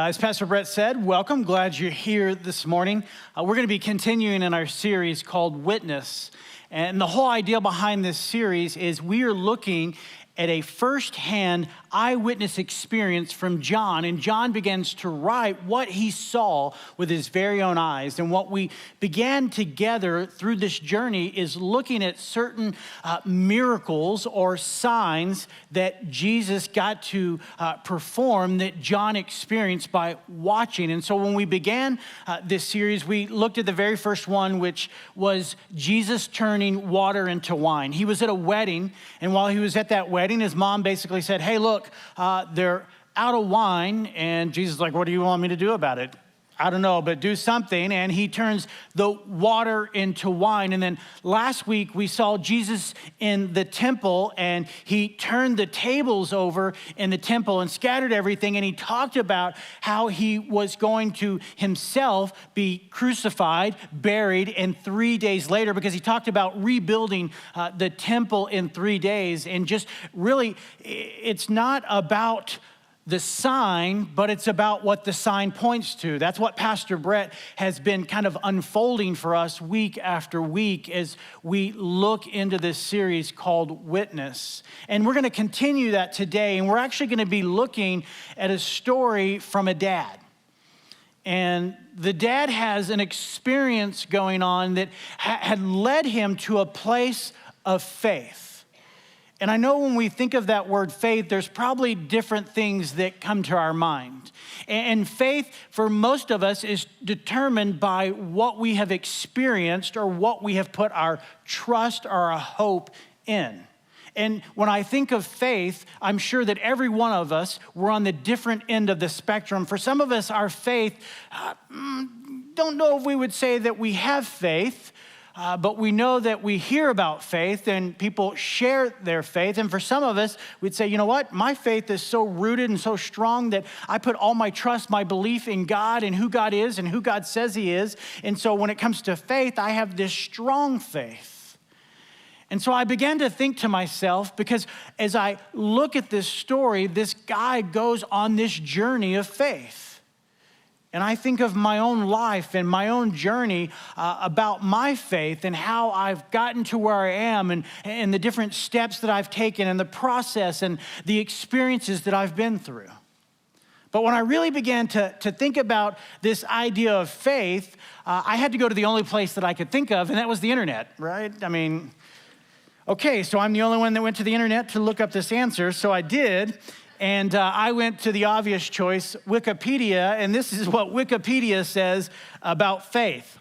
As Pastor Brett said, welcome. Glad you're here this morning. We're going to be continuing in our series called Witness. And the whole idea behind this series is we are looking at a firsthand eyewitness experience from John. And John begins to write what he saw with his very own eyes. And what we began together through this journey is looking at certain miracles or signs that Jesus got to perform that John experienced by watching. And so when we began this series, we looked at the very first one, which was Jesus turning water into wine. He was at a wedding, and while he was at that wedding, his mom basically said, "Hey, look, they're out of wine." And Jesus is like, "What do you want me to do about it?" "I don't know, but do something." And he turns the water into wine. And then last week we saw Jesus in the temple, and he turned the tables over in the temple and scattered everything. And he talked about how he was going to himself be crucified, buried, and 3 days later, because he talked about rebuilding the temple in 3 days. And just really, it's not about the sign, but it's about what the sign points to. That's what Pastor Brett has been kind of unfolding for us week after week as we look into this series called Witness. And we're going to continue that today, and we're actually going to be looking at a story from a dad. And the dad has an experience going on that had led him to a place of faith. And I know when we think of that word faith, there's probably different things that come to our mind. And faith, for most of us, is determined by what we have experienced or what we have put our trust or our hope in. And when I think of faith, I'm sure that every one of us, we're on the different end of the spectrum. For some of us, our faith, don't know if we would say that we have faith, but we know that we hear about faith and people share their faith. And for some of us, we'd say, you know what? My faith is so rooted and so strong that I put all my trust, my belief in God and who God is and who God says he is. And so when it comes to faith, I have this strong faith. And so I began to think to myself, because as I look at this story, this guy goes on this journey of faith. And I think of my own life and my own journey about my faith and how I've gotten to where I am and the different steps that I've taken and the process and the experiences that I've been through. But when I really began to think about this idea of faith, I had to go to the only place that I could think of, and that was the internet, right? I mean, okay, so I'm the only one that went to the internet to look up this answer, so I did. And I went to the obvious choice, Wikipedia, and this is what Wikipedia says about faith.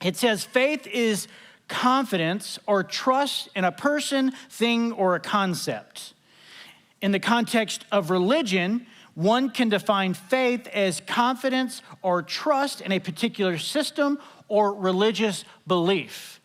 It says, faith is confidence or trust in a person, thing, or a concept. In the context of religion, one can define faith as confidence or trust in a particular system or religious belief.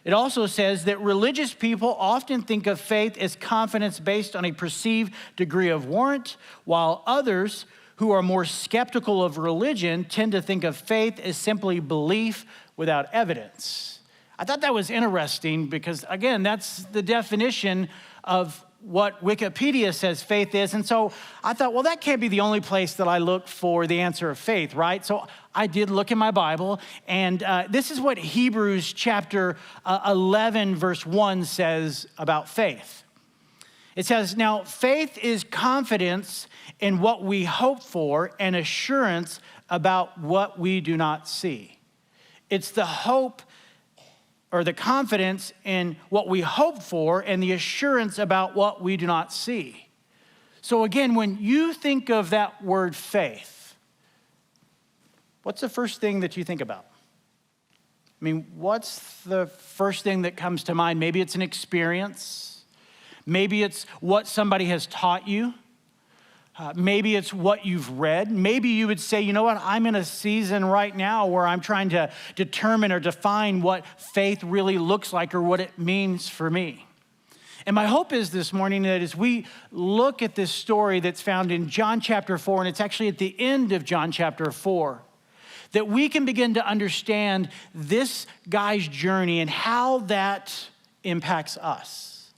It also says that religious people often think of faith as confidence based on a perceived degree of warrant, while others who are more skeptical of religion tend to think of faith as simply belief without evidence. I thought that was interesting because, again, that's the definition of what Wikipedia says faith is. And so I thought, well, that can't be the only place that I look for the answer of faith, right? So I did look in my Bible, and this is what Hebrews chapter 11, verse 1 says about faith. It says, "Now faith is confidence in what we hope for and assurance about what we do not see." It's the hope or the confidence in what we hope for and the assurance about what we do not see. So again, when you think of that word faith, what's the first thing that you think about? I mean, what's the first thing that comes to mind? Maybe it's an experience. Maybe it's what somebody has taught you. Maybe it's what you've read. Maybe you would say, you know what, I'm in a season right now where I'm trying to determine or define what faith really looks like or what it means for me. And my hope is this morning that as we look at this story that's found in John chapter 4, and it's actually at the end of John chapter 4, that we can begin to understand this guy's journey and how that impacts us.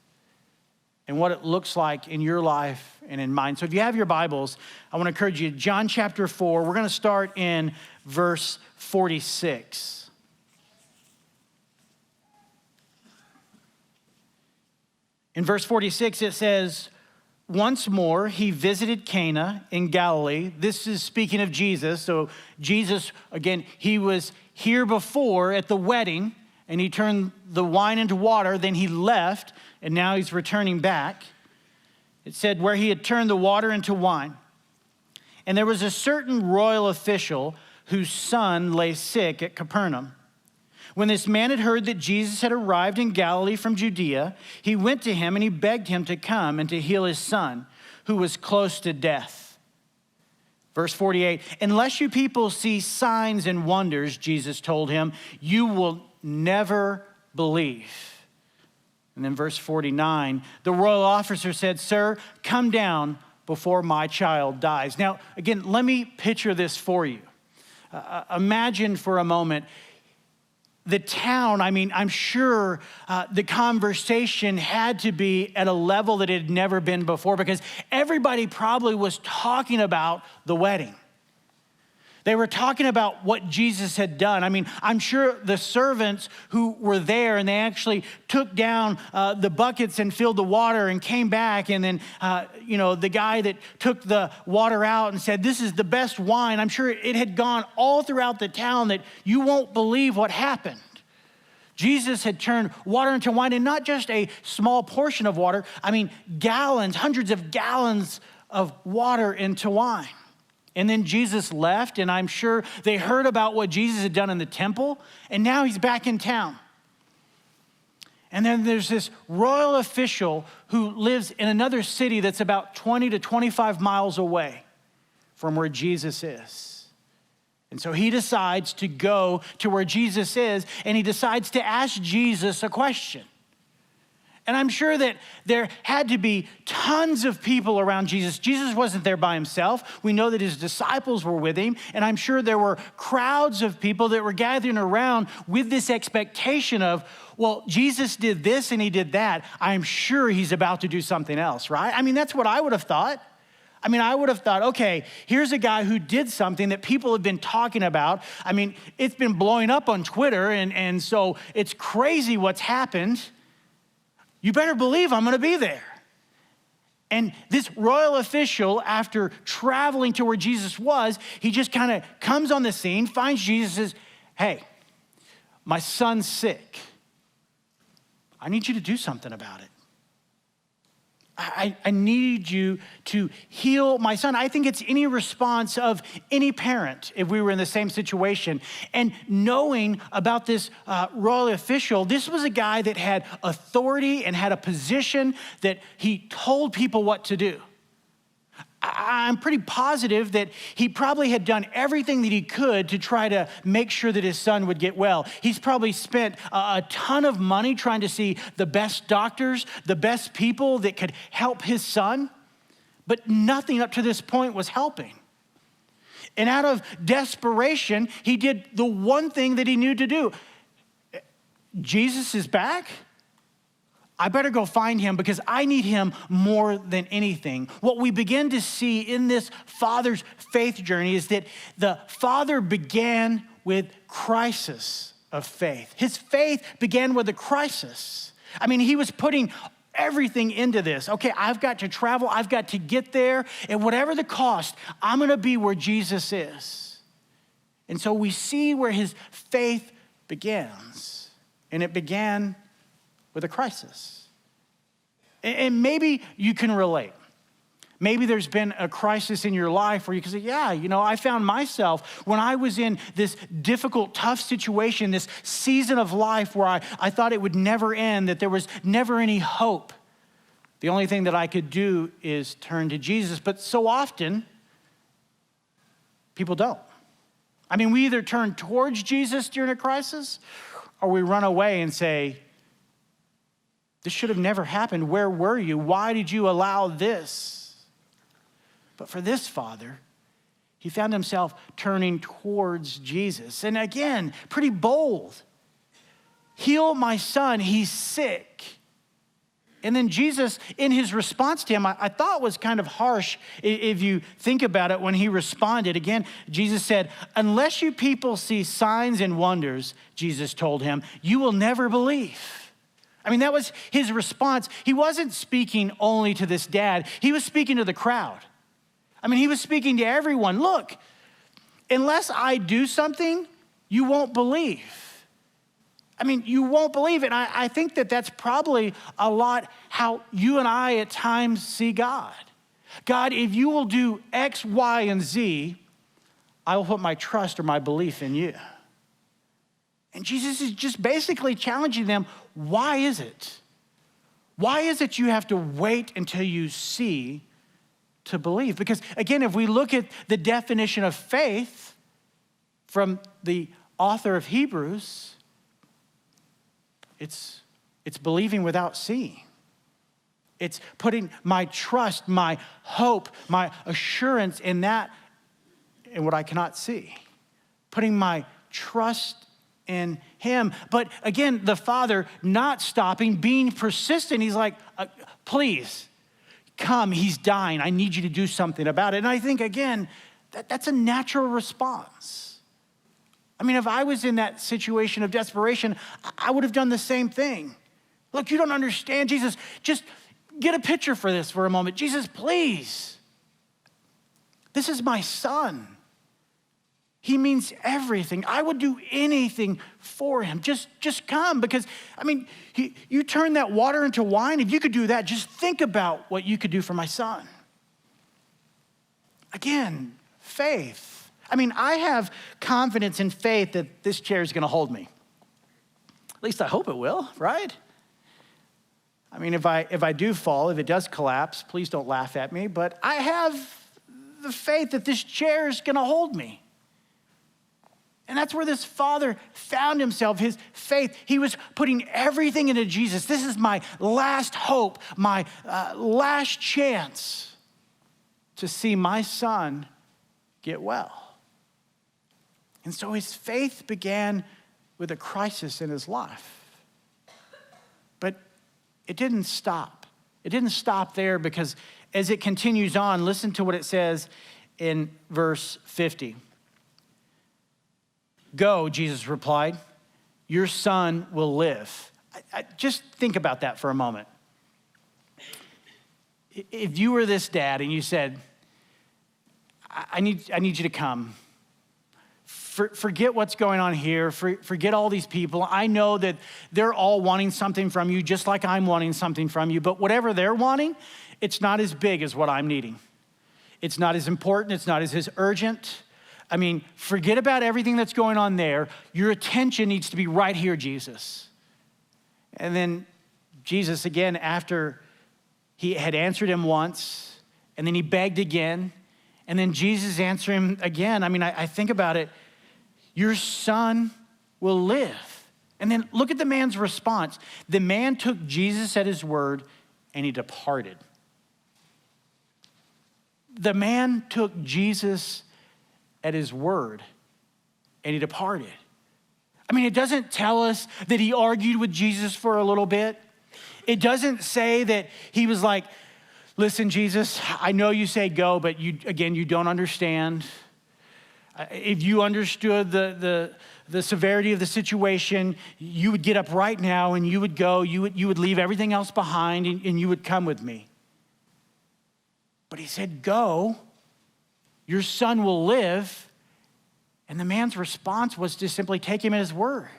and what it looks like in your life and in mine. So if you have your Bibles, I want to encourage you, John chapter 4, we're going to start in verse 46. In verse 46, it says, once more, he visited Cana in Galilee. This is speaking of Jesus. So Jesus, again, he was here before at the wedding, and he turned the wine into water. Then he left, and now he's returning back. It said where he had turned the water into wine. And there was a certain royal official whose son lay sick at Capernaum. When this man had heard that Jesus had arrived in Galilee from Judea, he went to him and he begged him to come and to heal his son, who was close to death. Verse 48, unless you people see signs and wonders, Jesus told him, you will never believe. And then verse 49, the royal officer said, sir, come down before my child dies. Now, again, let me picture this for you. Imagine for a moment, the town, I'm sure the conversation had to be at a level that it had never been before because everybody probably was talking about the wedding. They were talking about what Jesus had done. I'm sure the servants who were there and they actually took down the buckets and filled the water and came back. And then, the guy that took the water out and said, this is the best wine. I'm sure it had gone all throughout the town that you won't believe what happened. Jesus had turned water into wine, and not just a small portion of water. Gallons, hundreds of gallons of water into wine. And then Jesus left, and I'm sure they heard about what Jesus had done in the temple, and now he's back in town. And then there's this royal official who lives in another city that's about 20 to 25 miles away from where Jesus is. And so he decides to go to where Jesus is, and he decides to ask Jesus a question. And I'm sure that there had to be tons of people around Jesus. Jesus wasn't there by himself. We know that his disciples were with him. And I'm sure there were crowds of people that were gathering around with this expectation of, well, Jesus did this and he did that. I'm sure he's about to do something else, right? That's what I would have thought. I would have thought, okay, here's a guy who did something that people have been talking about. It's been blowing up on Twitter, and so it's crazy what's happened. You better believe I'm going to be there. And this royal official, after traveling to where Jesus was, he just kind of comes on the scene, finds Jesus, says, hey, my son's sick. I need you to do something about it. I need you to heal my son. I think it's any response of any parent if we were in the same situation. And knowing about this royal official, this was a guy that had authority and had a position that he told people what to do. I'm pretty positive that he probably had done everything that he could to try to make sure that his son would get well. He's probably spent a ton of money trying to see the best doctors, the best people that could help his son, but nothing up to this point was helping. And out of desperation, he did the one thing that he knew to do. Jesus is back. I better go find him because I need him more than anything. What we begin to see in this father's faith journey is that the father began with crisis of faith. His faith began with a crisis. He was putting everything into this. Okay, I've got to travel. I've got to get there. And whatever the cost, I'm going to be where Jesus is. And so we see where his faith begins. And it began with a crisis. And maybe you can relate. Maybe there's been a crisis in your life where you can say, yeah, I found myself when I was in this difficult, tough situation, this season of life where I thought it would never end, that there was never any hope. The only thing that I could do is turn to Jesus. But so often, people don't. We either turn towards Jesus during a crisis or we run away and say, this should have never happened. Where were you? Why did you allow this? But for this father, he found himself turning towards Jesus. And again, pretty bold. Heal my son, he's sick. And then Jesus, in his response to him, I thought was kind of harsh if you think about it when he responded. Again, Jesus said, unless you people see signs and wonders, Jesus told him, you will never believe. I mean, that was his response. He wasn't speaking only to this dad. He was speaking to the crowd. I mean, he was speaking to everyone. Look, unless I do something, you won't believe. I mean, you won't believe it. And I think that that's probably a lot how you and I at times see God. God, if you will do X, Y, and Z, I will put my trust or my belief in you. And Jesus is just basically challenging them, why is it? Why is it you have to wait until you see to believe? Because again, if we look at the definition of faith from the author of Hebrews, it's believing without seeing. It's putting my trust, my hope, my assurance in that, in what I cannot see. Putting my trust in him. But again, the father not stopping, being persistent. He's like, please, come, he's dying. I need you to do something about it. And I think, again, that's a natural response. I mean, if I was in that situation of desperation, I would have done the same thing. Look, you don't understand, Jesus. Just get a picture for this for a moment. Jesus, please. This is my son. He means everything. I would do anything for him. Just come, because, I mean, you turn that water into wine. If you could do that, just think about what you could do for my son. Again, faith. I mean, I have confidence and faith that this chair is going to hold me. At least I hope it will, right? I mean, if I do fall, if it does collapse, please don't laugh at me, but I have the faith that this chair is going to hold me. And that's where this father found himself, his faith. He was putting everything into Jesus. This is my last hope, my last chance to see my son get well. And so his faith began with a crisis in his life. But it didn't stop. It didn't stop there, because as it continues on, listen to what it says in verse 50. Go, Jesus replied, your son will live. Just think about that for a moment. If you were this dad and you said, I need you to come. Forget what's going on here. Forget all these people. I know that they're all wanting something from you, just like I'm wanting something from you. But whatever they're wanting, it's not as big as what I'm needing. It's not as important. It's not as urgent. I mean, forget about everything that's going on there. Your attention needs to be right here, Jesus. And then Jesus, again, after he had answered him once, and then he begged again, and then Jesus answered him again. I mean, I think about it. Your son will live. And then look at the man's response. The man took Jesus at his word and he departed. The man took Jesus at his word and he departed. I mean, it doesn't tell us that he argued with Jesus for a little bit. It doesn't say that he was like, listen, Jesus, I know you say go, but you don't understand. If you understood the severity of the situation, you would get up right now and you would go, you would leave everything else behind and you would come with me. But he said, go, your son will live. And the man's response was to simply take him at his word.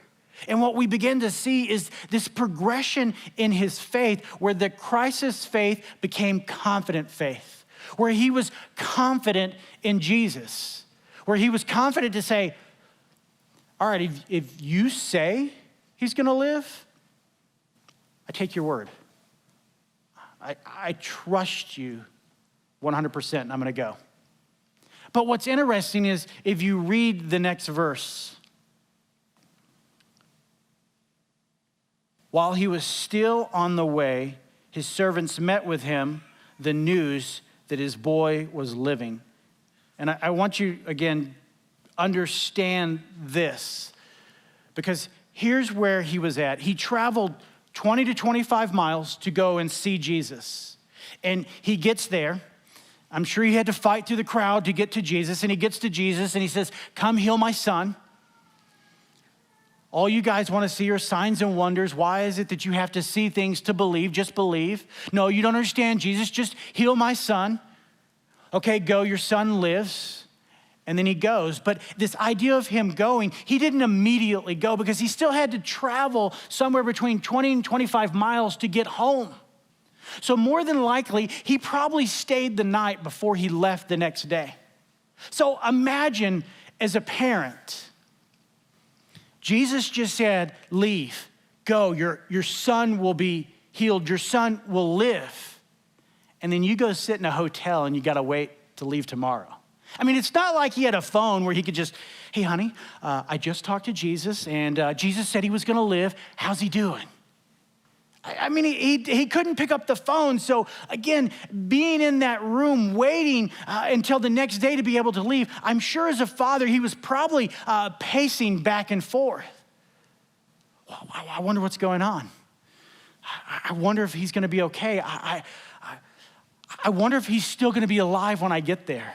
And what we begin to see is this progression in his faith, where the crisis faith became confident faith, where he was confident in Jesus. Where he was confident to say, all right, if you say he's going to live, I take your word. I trust you 100%, and I'm going to go. But what's interesting is if you read the next verse, while he was still on the way, his servants met with him the news that his boy was living. And I want you, again, understand this, because here's where he was at. He traveled 20 to 25 miles to go and see Jesus. And he gets there. I'm sure he had to fight through the crowd to get to Jesus. And he gets to Jesus and he says, come heal my son. All you guys want to see are signs and wonders. Why is it that you have to see things to believe? Just believe. No, you don't understand, Jesus. Just heal my son. Okay, go, your son lives. And then he goes. But this idea of him going, he didn't immediately go because he still had to travel somewhere between 20 and 25 miles to get home. So more than likely, he probably stayed the night before he left the next day. So imagine as a parent, Jesus just said, leave, go, your son will be healed, your son will live. And then you go sit in a hotel and you gotta wait to leave tomorrow. I mean, it's not like he had a phone where he could just, hey honey, I just talked to Jesus and Jesus said he was gonna live, how's he doing? I mean, he couldn't pick up the phone. So again, being in that room, waiting until the next day to be able to leave, I'm sure as a father, he was probably pacing back and forth. Well, I wonder what's going on. I wonder if he's gonna be okay. I wonder if he's still gonna be alive when I get there.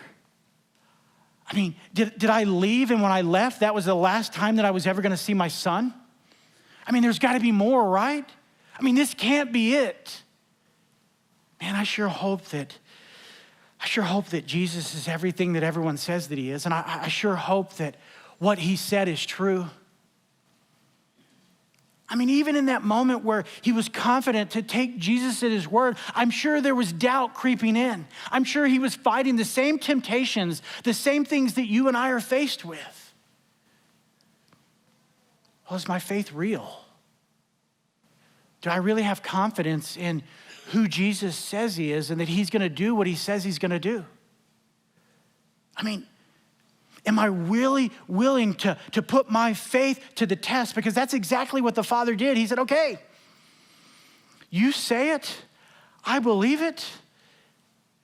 I mean, did I leave and when I left, that was the last time that I was ever gonna see my son? I mean, there's gotta be more, right? I mean, this can't be it. Man, I sure hope that Jesus is everything that everyone says that he is. And I sure hope that what he said is true. I mean, even in that moment where he was confident to take Jesus at his word, I'm sure there was doubt creeping in. I'm sure he was fighting the same temptations, the same things that you and I are faced with. Well, is my faith real? Do I really have confidence in who Jesus says he is and that he's gonna do what he says he's gonna do? I mean, am I really willing to put my faith to the test? Because that's exactly what the Father did. He said, okay, you say it, I believe it,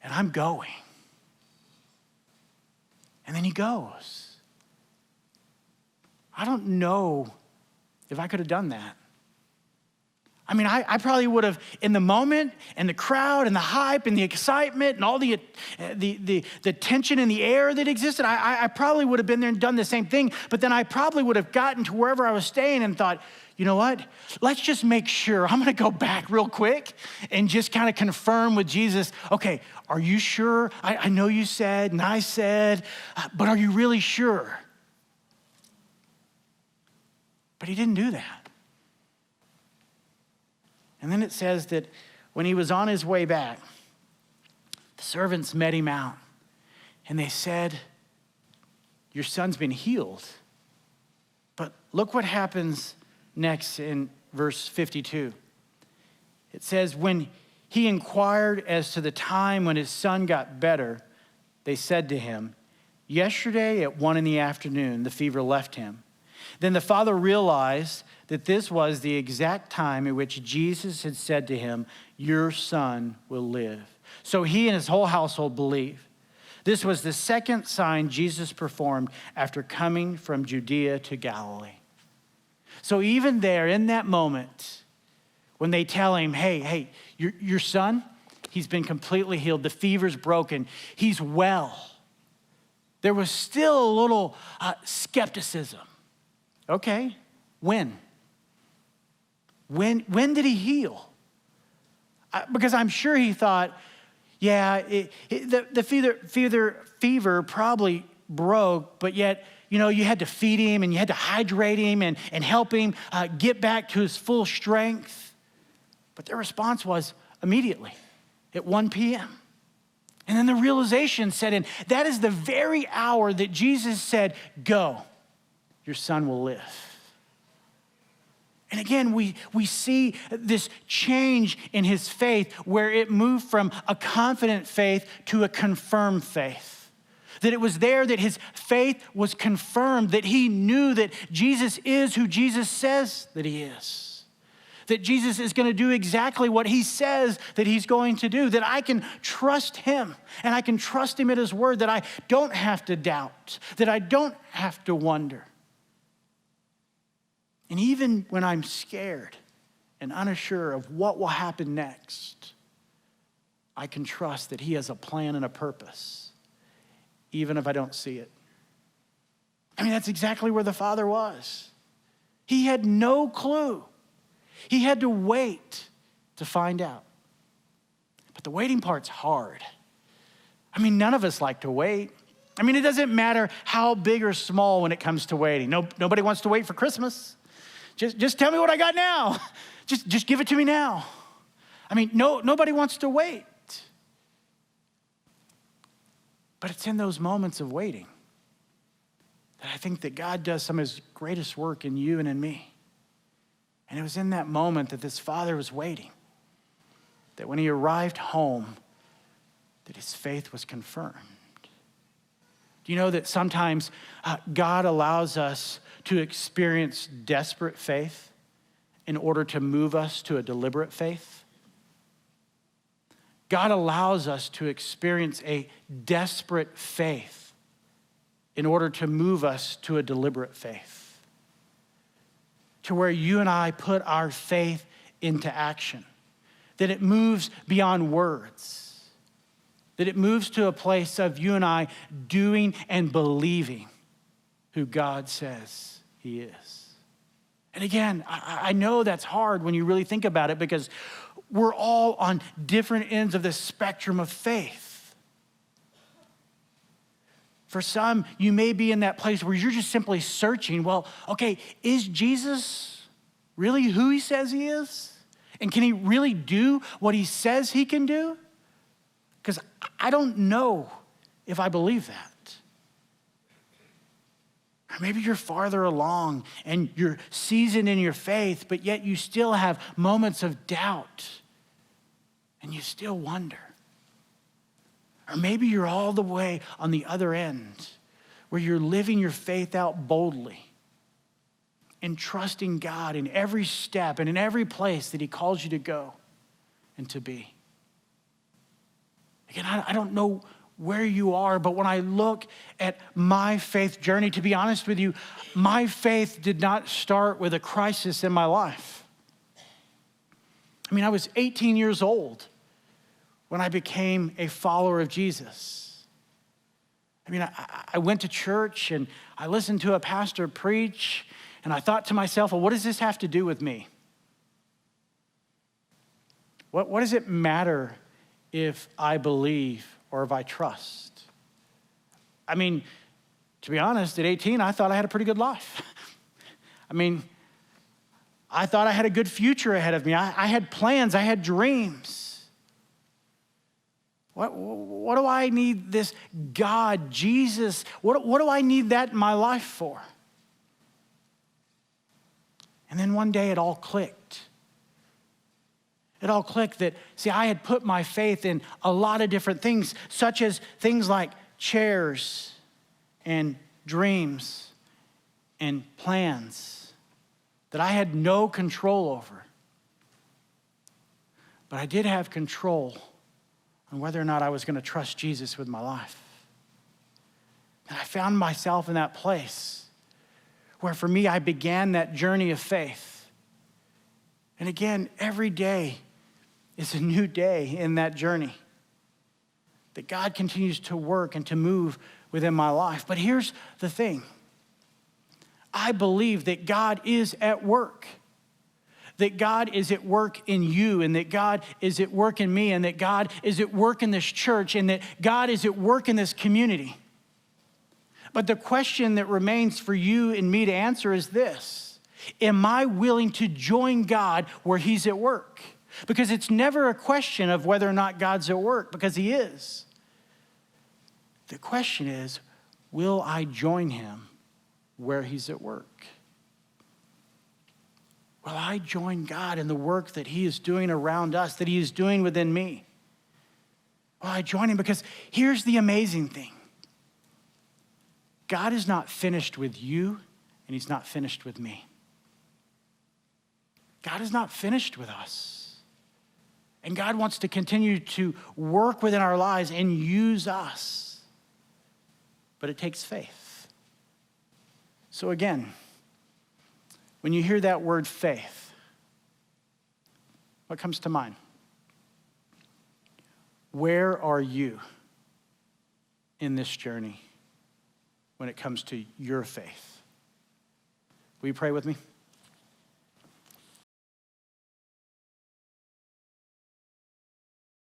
and I'm going. And then he goes. I don't know if I could have done that. I mean, I probably would have, in the moment, and the crowd, and the hype, and the excitement, and all the tension in the air that existed, I probably would have been there and done the same thing, but then I probably would have gotten to wherever I was staying and thought, you know what? Let's just make sure. I'm gonna go back real quick and just kind of confirm with Jesus, okay, are you sure? I know you said, and I said, but are you really sure? But he didn't do that. And then it says that when he was on his way back, the servants met him out and they said, your son's been healed. But look what happens next in verse 52. It says, when he inquired as to the time when his son got better, they said to him, yesterday at 1 p.m, the fever left him. Then the father realized that this was the exact time at which Jesus had said to him, your son will live. So he and his whole household believed. This was the second sign Jesus performed after coming from Judea to Galilee. So even there in that moment, when they tell him, hey, your son, he's been completely healed. The fever's broken. He's well. There was still a little skepticism. Okay, when? When did he heal? Because I'm sure he thought, yeah, the fever probably broke, but yet, you know, you had to feed him and you had to hydrate him and help him get back to his full strength. But their response was immediately at 1 p.m. And then the realization set in. That is the very hour that Jesus said, go. Your son will live. And again, we see this change in his faith where it moved from a confident faith to a confirmed faith. That it was there that his faith was confirmed, that he knew that Jesus is who Jesus says that he is. That Jesus is going to do exactly what he says that he's going to do. That I can trust him and I can trust him at his word. That I don't have to doubt. That I don't have to wonder. And even when I'm scared and unsure of what will happen next, I can trust that he has a plan and a purpose, even if I don't see it. I mean, that's exactly where the Father was. He had no clue. He had to wait to find out. But the waiting part's hard. I mean, none of us like to wait. I mean, it doesn't matter how big or small when it comes to waiting. Nobody wants to wait for Christmas. Just tell me what I got now. Just give it to me now. I mean, nobody wants to wait. But it's in those moments of waiting that I think that God does some of his greatest work in you and in me. And it was in that moment that this father was waiting, that when he arrived home, that his faith was confirmed. Do you know that sometimes God allows us to experience desperate faith in order to move us to a deliberate faith? God allows us to experience a desperate faith in order to move us to a deliberate faith, to where you and I put our faith into action, that it moves beyond words, that it moves to a place of you and I doing and believing who God says he is. And again, I know that's hard when you really think about it, because we're all on different ends of the spectrum of faith. For some, you may be in that place where you're just simply searching, well, okay, is Jesus really who he says he is? And can he really do what he says he can do? Because I don't know if I believe that. Or maybe you're farther along and you're seasoned in your faith, but yet you still have moments of doubt and you still wonder. Or maybe you're all the way on the other end where you're living your faith out boldly and trusting God in every step and in every place that he calls you to go and to be. Again, I don't know where you are, but when I look at my faith journey, to be honest with you, my faith did not start with a crisis in my life. I mean, I was 18 years old when I became a follower of Jesus. I mean, I went to church and I listened to a pastor preach, and I thought to myself, well, what does this have to do with me? What does it matter if I believe or if I trust? I mean, to be honest, at 18, I thought I had a pretty good life. I mean, I thought I had a good future ahead of me. I had plans, I had dreams. What do I need this God, Jesus, what do I need that in my life for? And then one day it all clicked. It all clicked that, see, I had put my faith in a lot of different things, such as things like chairs and dreams and plans that I had no control over. But I did have control on whether or not I was going to trust Jesus with my life. And I found myself in that place where for me, I began that journey of faith. And again, every day is a new day in that journey, that God continues to work and to move within my life. But here's the thing. I believe that God is at work, that God is at work in you, and that God is at work in me, and that God is at work in this church, and that God is at work in this community. But the question that remains for you and me to answer is this: am I willing to join God where he's at work? Because it's never a question of whether or not God's at work, because he is. The question is, will I join him where he's at work? Will I join God in the work that he is doing around us, that he is doing within me? Will I join him? Because here's the amazing thing. God is not finished with you, and he's not finished with me. God is not finished with us. And God wants to continue to work within our lives and use us. But it takes faith. So again, when you hear that word faith, What comes to mind? Where are you in this journey when it comes to your faith? Will you pray with me?